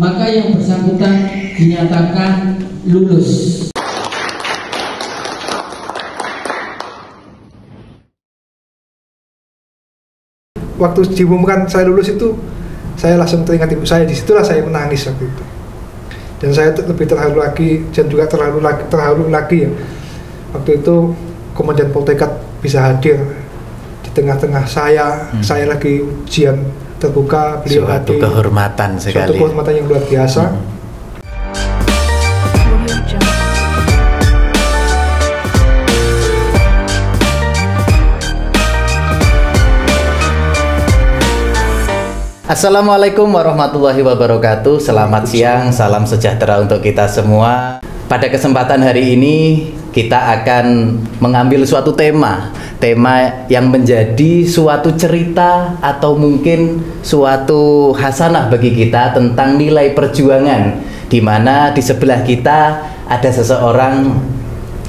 maka yang bersangkutan dinyatakan lulus. Waktu diumumkan saya lulus itu, saya langsung teringat ibu saya. Disitulah saya menangis waktu itu. Dan saya lebih terharu lagi, dan juga terharu lagi ya. Waktu itu Komandan Poltekkad bisa hadir di tengah-tengah saya. Saya lagi ujian terbuka, beliau hadir. Suatu kehormatan sekali. Suatu kehormatan yang luar biasa. Assalamualaikum warahmatullahi wabarakatuh. Selamat siang, salam sejahtera untuk kita semua. Pada kesempatan hari ini kita akan mengambil suatu tema yang menjadi suatu cerita atau mungkin suatu hasanah bagi kita tentang nilai perjuangan, di mana di sebelah kita ada seseorang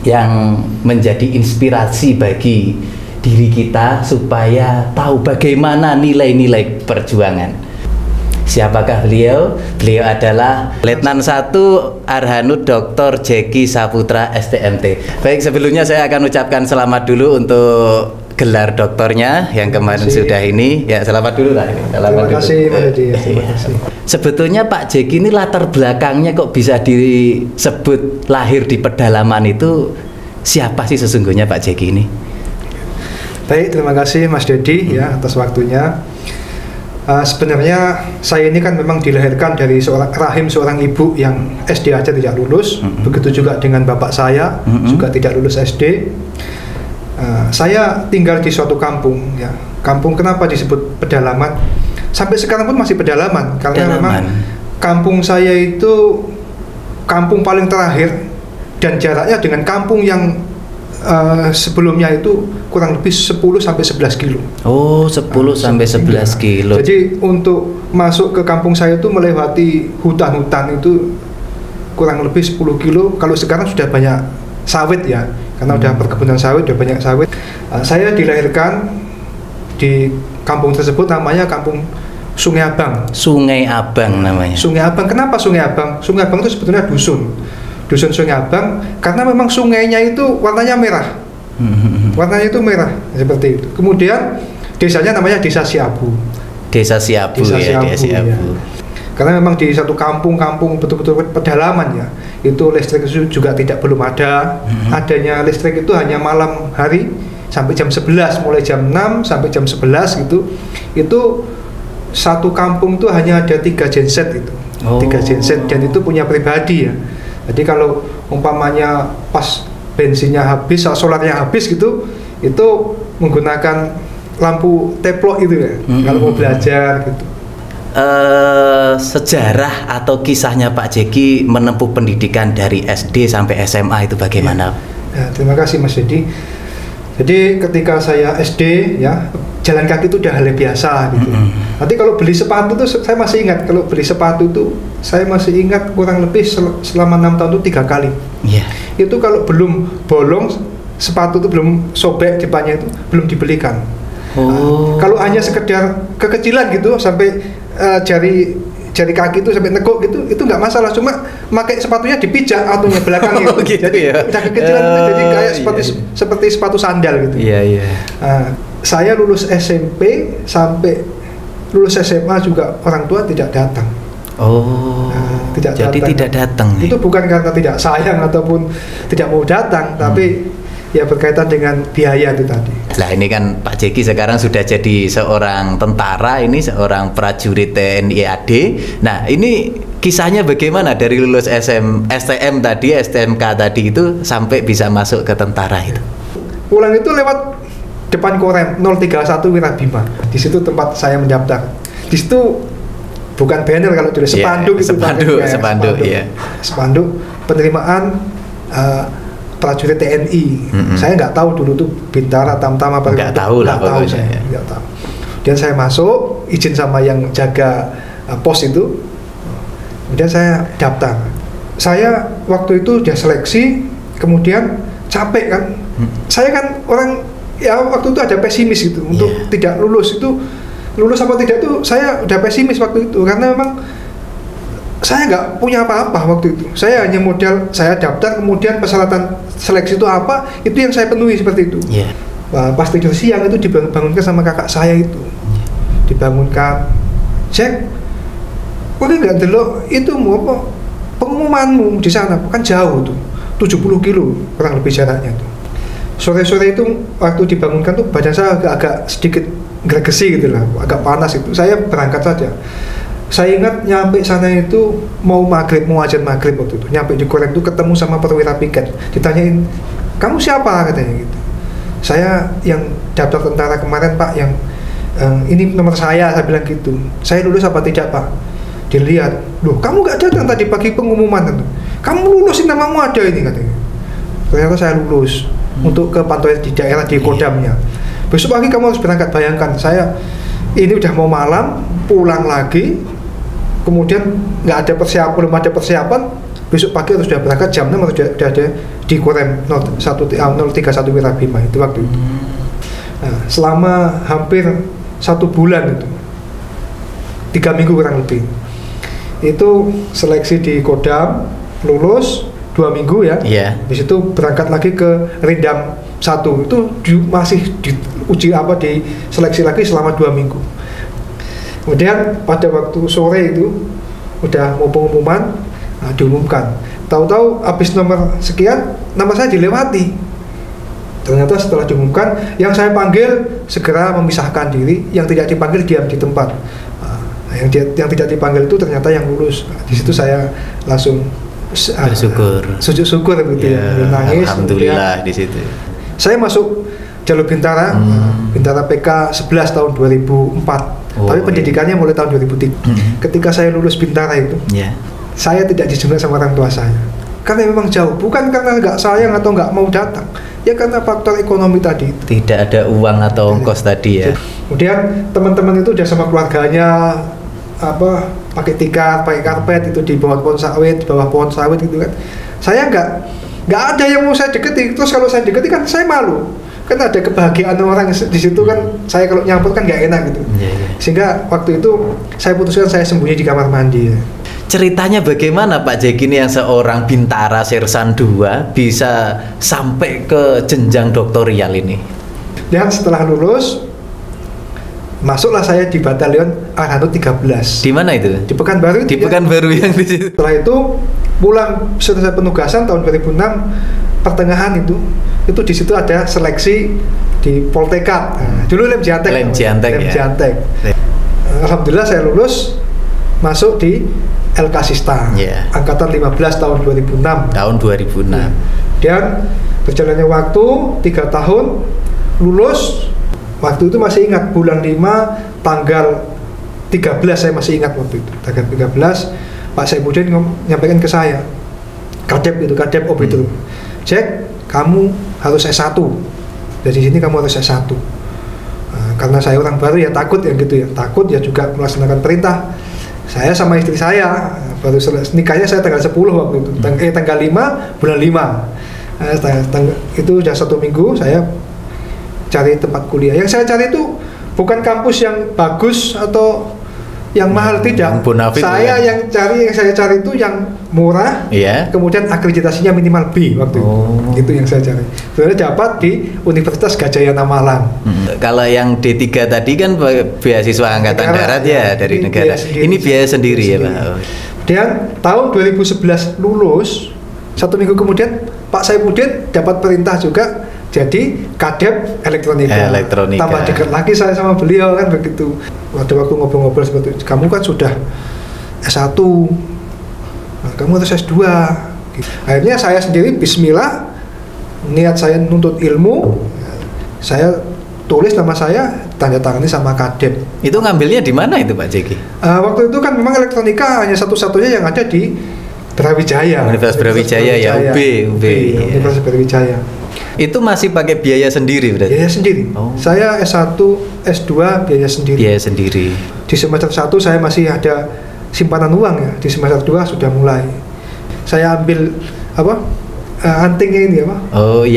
yang menjadi inspirasi bagi diri kita supaya tahu bagaimana nilai-nilai perjuangan. Siapakah beliau? Beliau adalah Letnan 1 Arhanud Dr. Jeki Saputra STMT. Baik, sebelumnya saya akan ucapkan selamat dulu untuk gelar doktornya yang kemarin sudah ini. Ya, selamat dulu lah. Terima kasih, Mas Edi. Terima kasih. Sebetulnya Pak Jeki ini latar belakangnya kok bisa disebut lahir di pedalaman itu, siapa sih sesungguhnya Pak Jeki ini? Baik, terima kasih Mas Dedi ya atas waktunya. Sebenarnya saya ini kan memang dilahirkan dari rahim seorang ibu yang SD aja tidak lulus. Begitu juga dengan bapak saya juga tidak lulus SD. Saya tinggal di suatu kampung ya. Kampung kenapa disebut pedalaman? Sampai sekarang pun masih pedalaman karena memang kampung saya itu kampung paling terakhir dan jaraknya dengan kampung yang sebelumnya itu kurang lebih 10-11 kilo. Oh, 10-11 kilo. Jadi untuk masuk ke kampung saya itu melewati hutan-hutan itu kurang lebih 10 kilo. Kalau sekarang sudah banyak sawit ya, karena udah perkebunan sawit, udah banyak sawit. Saya dilahirkan di kampung tersebut, namanya Kampung Sungai Abang. Sungai Abang namanya. Sungai Abang. Kenapa Sungai Abang? Sungai Abang itu sebetulnya dusun Sungai Abang, karena memang sungainya itu warnanya merah. Warnanya itu merah seperti itu. Kemudian desanya namanya Desa Siabu. Desa Siabu. Ya. Karena memang di satu kampung betul-betul pedalaman ya, itu listrik juga belum ada. Adanya listrik itu hanya malam hari sampai jam 11, mulai jam 6 sampai jam 11 gitu. Itu satu kampung tuh hanya ada 3 genset itu. 3 genset, dan itu punya pribadi ya. Jadi kalau umpamanya pas bensinnya habis, solarnya habis gitu, itu menggunakan lampu teplok itu ya, kalau mau belajar gitu. Sejarah atau kisahnya Pak Jeki menempuh pendidikan dari SD sampai SMA itu bagaimana? Ya, terima kasih Mas Dedi. Jadi ketika saya SD ya, jalan kaki itu udah hal biasa gitu. Nanti kalau beli sepatu tuh saya masih ingat, kalau beli sepatu itu saya masih ingat kurang lebih selama 6 tahun itu 3 kali. Itu kalau belum bolong, sepatu itu belum sobek depannya itu belum dibelikan. Kalau hanya sekedar kekecilan gitu sampai jari kaki itu sampai neguk gitu, itu nggak masalah. Cuma pakai sepatunya dipijak atau belakang gitu. Jadi ya? udah kekecilan itu jadi kayak seperti sepatu sandal gitu. Saya lulus SMP sampai lulus SMA juga orang tua tidak datang. Tidak datang. Itu bukan karena tidak sayang ataupun tidak mau datang, tapi ya berkaitan dengan biaya itu tadi. Nah, ini kan Pak Jeki sekarang sudah jadi seorang tentara, ini seorang prajurit TNI AD. Nah, ini kisahnya bagaimana dari lulus STM tadi, STMK tadi itu sampai bisa masuk ke tentara itu? Pulang itu lewat depan Korem 031 Wirabima. Di situ tempat saya mendaftar. Di situ bukan banner kalau dulu, spanduk itu. Spanduk penerimaan prajurit TNI. Saya nggak tahu dulu tuh Bintara, Tamtama apa. Nggak tahu lah pokoknya. Nggak tahu. Dan saya masuk, izin sama yang jaga pos itu. Kemudian saya daftar. Saya waktu itu udah seleksi, kemudian capek kan. Saya kan orang ya waktu itu ada pesimis gitu untuk tidak lulus itu. Lulus apa tidak tuh saya udah pesimis waktu itu, karena memang saya nggak punya apa-apa waktu itu. Saya hanya modal, saya daftar, kemudian persyaratan seleksi itu apa, itu yang saya penuhi seperti itu. Pas tidur siang itu dibangunkan sama kakak saya itu, dibangunkan, cek, kok nggak delok itu mau apa pengumumanmu di sana, kan jauh tuh, 70 kilo kurang lebih jaraknya tuh. Sore-sore itu waktu dibangunkan tuh badan saya agak sedikit gregesi gitu lah, agak panas itu. Saya berangkat saja. Saya ingat nyampe sana itu mau maghrib, mau azan maghrib waktu itu. Nyampe di Korem itu ketemu sama perwira piket. Ditanyain, kamu siapa katanya gitu. Saya yang daftar tentara kemarin Pak, yang ini nomor saya bilang gitu. Saya lulus apa tidak Pak? Dilihat, loh kamu gak datang tadi pagi pengumuman itu. Kamu lulus, ini namamu ada ini katanya. Ternyata saya lulus untuk ke pantauan di daerah di Kodamnya. Besok pagi kamu harus berangkat. Bayangkan saya ini udah mau malam, pulang lagi, kemudian nggak ada persiapan, belum ada persiapan. Besok pagi harus sudah berangkat jam 6 harus sudah ada di Korem 031 Wirabima itu waktu itu. Nah, selama hampir 1 bulan itu, 3 minggu kurang lebih, itu seleksi di Kodam, lulus 2 minggu ya. Habis itu berangkat lagi ke Rindam 1, itu masih diuji di seleksi lagi selama 2 minggu. Kemudian pada waktu sore itu udah mau pengumuman, diumumkan. Tahu-tahu habis nomor sekian, nama saya dilewati. Ternyata setelah diumumkan, yang saya panggil segera memisahkan diri, yang tidak dipanggil diam di tempat. Yang tidak dipanggil itu ternyata yang lulus. Di situ saya langsung sujud syukur gitu ya, nangis. Alhamdulillah di situ. Saya masuk jalur Bintara, Bintara PK 11 tahun 2004. Tapi pendidikannya mulai tahun 2003. Ketika saya lulus Bintara itu, saya tidak dijemput sama orang tua saya. Karena memang jauh, bukan karena nggak sayang atau nggak mau datang, ya karena faktor ekonomi tadi. Tidak ada uang atau ongkos tadi ya. Kemudian teman-teman itu udah sama keluarganya pakai tikar, pakai karpet itu di bawah pohon sawit, di bawah pohon sawit gitu kan. Saya nggak ada yang mau saya deketi. Terus kalau saya deketi kan saya malu. Kan ada kebahagiaan orang di situ kan. Saya kalau nyampur kan nggak enak gitu. Sehingga waktu itu saya putuskan saya sembunyi di kamar mandi. Ceritanya bagaimana Pak Jeki ini yang seorang Bintara Sersan 2 bisa sampai ke jenjang doktorial ini? Dan setelah lulus, masuklah saya di Batalion Arhanud 13. Di mana itu? Di Pekanbaru. Di Pekanbaru yang di situ. Setelah itu pulang selesai penugasan tahun 2006 pertengahan itu di situ ada seleksi di Poltekat. Dulu Lem Jiantek. Alhamdulillah saya lulus, masuk di LK Sista. Angkatan 15 tahun 2006. Tahun 2006. Dan berjalannya waktu 3 tahun lulus. Waktu itu masih ingat bulan 5 tanggal 13 saya masih ingat waktu itu. Tanggal 13 Pak Saifuddin nyampaikan ke saya. Kadep OB itu. Cek, kamu harus S1. Dari sini kamu harus S1. Karena saya orang baru ya takut ya gitu ya. Takut ya juga melaksanakan perintah. Saya sama istri saya baru nikahnya saya tanggal 10 waktu itu. Tanggal 5 bulan 5. Itu sudah 1 minggu saya cari tempat kuliah. Yang saya cari itu bukan kampus yang bagus atau yang mahal, tidak. Yang saya cari itu yang murah, kemudian akreditasinya minimal B waktu itu. Itu yang saya cari. Sebenarnya dapat di Universitas Gadjah Malang. Kalau yang D3 tadi kan beasiswa Angkatan Darat ya dari negara. Ini biaya sendiri ya Pak. Dan tahun 2011 lulus, 1 minggu kemudian Pak Saifuddin dapat perintah juga jadi Kadep Elektronika. Tambah dekat lagi saya sama beliau kan begitu. Waktu ngobrol-ngobrol seperti itu, kamu kan sudah S1, kamu harus S2. Akhirnya saya sendiri bismillah, niat saya nuntut ilmu, saya tulis nama saya, tanda tangani sama Kadep. Itu ngambilnya di mana itu Pak Jeki? Waktu itu kan memang elektronika hanya satu-satunya yang ada di Brawijaya. Universitas Brawijaya ya, UB. Universitas Brawijaya. Itu masih pakai biaya sendiri berarti? Biaya sendiri. Saya S1, S2 biaya sendiri. Biaya sendiri. Di semester 1 saya masih ada simpanan uang ya. Di semester 2 sudah mulai. Saya ambil antingnya ini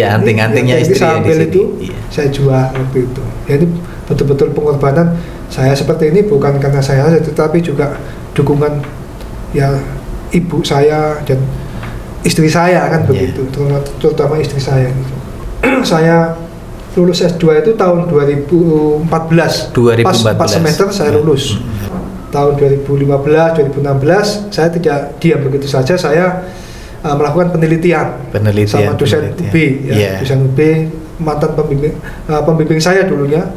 anting-antingnya istri saya ambil itu, saya jual waktu itu. Ya, itu betul-betul pengorbanan saya seperti ini bukan karena saya saja, tetapi juga dukungan ya ibu saya dan istri saya kan begitu, terutama istri saya. Saya lulus S2 itu tahun 2014. Pas semester saya lulus. Tahun 2015, 2016 saya tidak diam begitu saja, saya melakukan penelitian sama dosen UB ya, dosen UB, mantan pembimbing saya dulunya,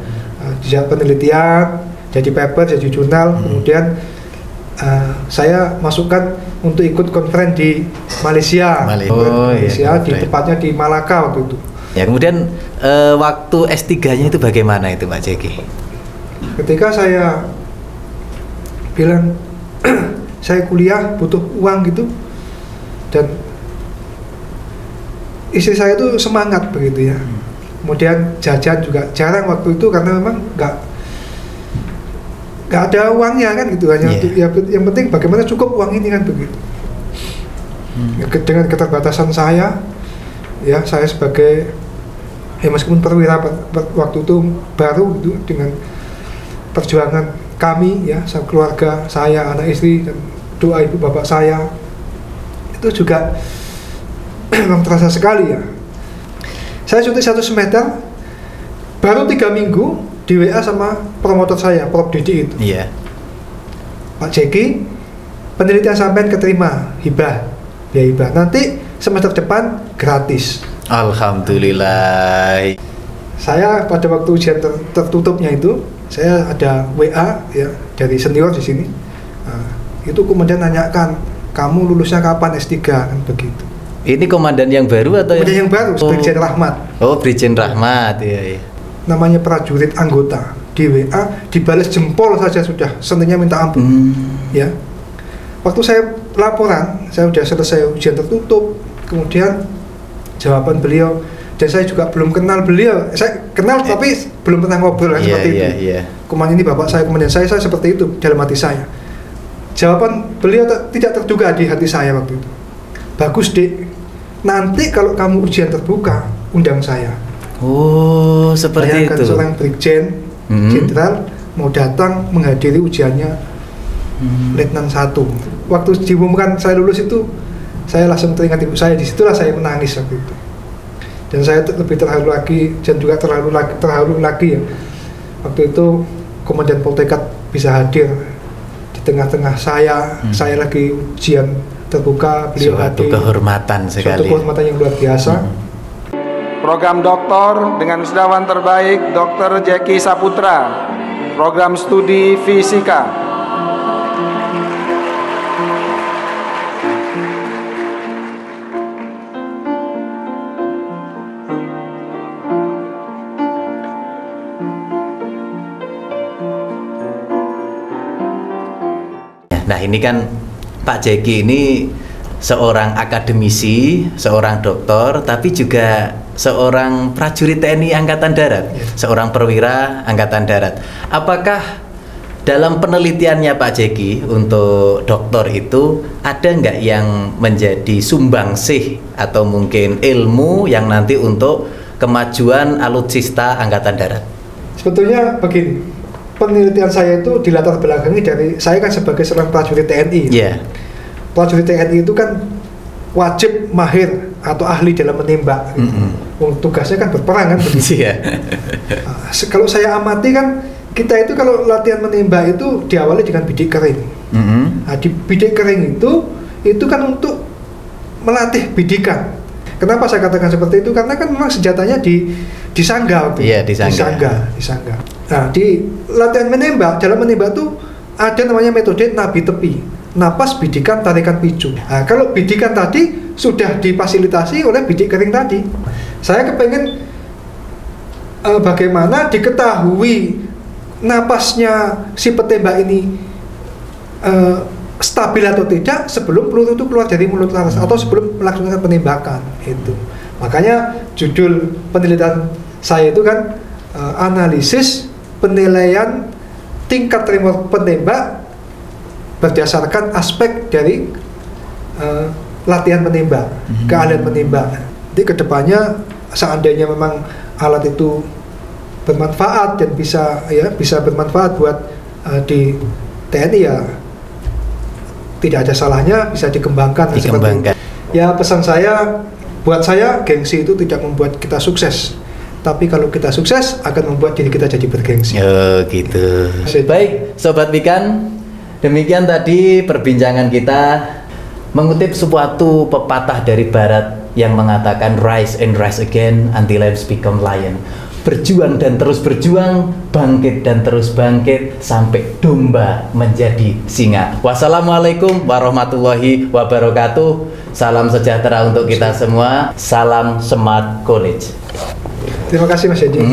penelitian, jadi paper, jadi jurnal, kemudian saya masukkan untuk ikut conference di Malaysia, di tepatnya di Malaka waktu itu. Ya, kemudian waktu S3-nya itu bagaimana itu Pak Jeki? Ketika saya bilang saya kuliah butuh uang gitu, dan istri saya itu semangat begitu ya. Kemudian jajan juga jarang waktu itu karena memang nggak ada uangnya kan gitu, hanya untuk, ya, yang penting bagaimana cukup uang ini kan begitu. Dengan keterbatasan saya, ya saya sebagai meskipun perwira waktu itu baru gitu, dengan perjuangan kami ya, keluarga saya, anak istri, dan doa ibu bapak saya itu juga memang terasa sekali ya. Saya suntik 1 semester, baru 3 minggu di WA sama promotor saya, Prof Didi itu. Iya. Pak Jeki, penelitian sampean keterima hibah, biaya hibah. Nanti semester depan gratis. Alhamdulillah. Saya pada waktu ujian tertutupnya itu, saya ada WA ya dari senior di sini. Itu kemudian nanyakan, kamu lulusnya kapan S3 kan begitu. Ini komandan yang baru atau yang baru? Brigjen Rahmat. Oh, Brigjen Rahmat, iya. Namanya prajurit anggota, di WA dibalas jempol saja sudah senengnya minta ampun. Ya. Waktu saya laporan, saya sudah selesai ujian tertutup, kemudian jawaban beliau, dan saya juga belum kenal beliau. Saya kenal tapi belum pernah ngobrol kan, seperti itu. Komandan ini bapak saya, komandan saya seperti itu dalam hati saya. Jawaban beliau tidak terduga di hati saya waktu itu. Bagus Dik, nanti kalau kamu ujian terbuka, undang saya. Oh, seperti bayangkan itu. Seorang brigjen jenderal mau datang menghadiri ujiannya Letnan 1. Waktu diumumkan saya lulus itu, saya langsung teringat ibu saya. Disitulah saya menangis waktu itu. Dan saya lebih terharu lagi, dan juga terharu lagi ya. Waktu itu Komandan Poltekkad bisa hadir di tengah-tengah saya lagi ujian terbuka, beliau suatu hadir. Kehormatan sekali. Suatu kehormatan yang luar biasa. Program doktor dengan wisudawan terbaik Dr. Jeki Saputra, program studi fisika. Nah, ini kan Pak Jeki ini seorang akademisi, seorang doktor, tapi juga seorang prajurit TNI Angkatan Darat, seorang perwira Angkatan Darat. Apakah dalam penelitiannya Pak Jeki untuk doktor itu ada nggak yang menjadi sumbangsih atau mungkin ilmu yang nanti untuk kemajuan alutsista Angkatan Darat? Sebetulnya begini, penelitian saya itu dilatar belakangi dari saya kan sebagai seorang prajurit TNI. Prajurit TNI itu kan wajib mahir atau ahli dalam menembak. Tugasnya kan berperang kan begitu. Kalau saya amati kan, kita itu kalau latihan menembak itu diawali dengan bidik kering. Nah, di bidik kering itu kan untuk melatih bidikan. Kenapa saya katakan seperti itu? Karena kan memang senjatanya disangga. Disangga. Nah, di latihan menembak, dalam menembak itu ada namanya metode nabi tepi, napas, bidikan, tarikan, picu. Nah, kalau bidikan tadi sudah difasilitasi oleh bidik kering tadi. Saya kepengen bagaimana diketahui napasnya si petembak ini stabil atau tidak sebelum peluru itu keluar dari mulut laras atau sebelum melaksanakan penembakan itu. Makanya judul penelitian saya itu kan analisis penilaian tingkat tremor penembak berdasarkan aspek dari latihan menembak, keahlian menembak. Jadi kedepannya seandainya memang alat itu bermanfaat dan bisa bermanfaat buat di TNI ya, tidak ada salahnya, bisa dikembangkan. Dikembangkan. Ya, pesan saya, buat saya gengsi itu tidak membuat kita sukses, tapi kalau kita sukses akan membuat diri kita jadi bergengsi. Oh gitu. Baik, Sobat Wikan, demikian tadi perbincangan kita mengutip suatu pepatah dari Barat yang mengatakan rise and rise again until lions become lion. Berjuang dan terus berjuang, bangkit dan terus bangkit sampai domba menjadi singa. Wassalamualaikum warahmatullahi wabarakatuh. Salam sejahtera untuk kita semua. Salam Smart College. Terima kasih Mas Edi.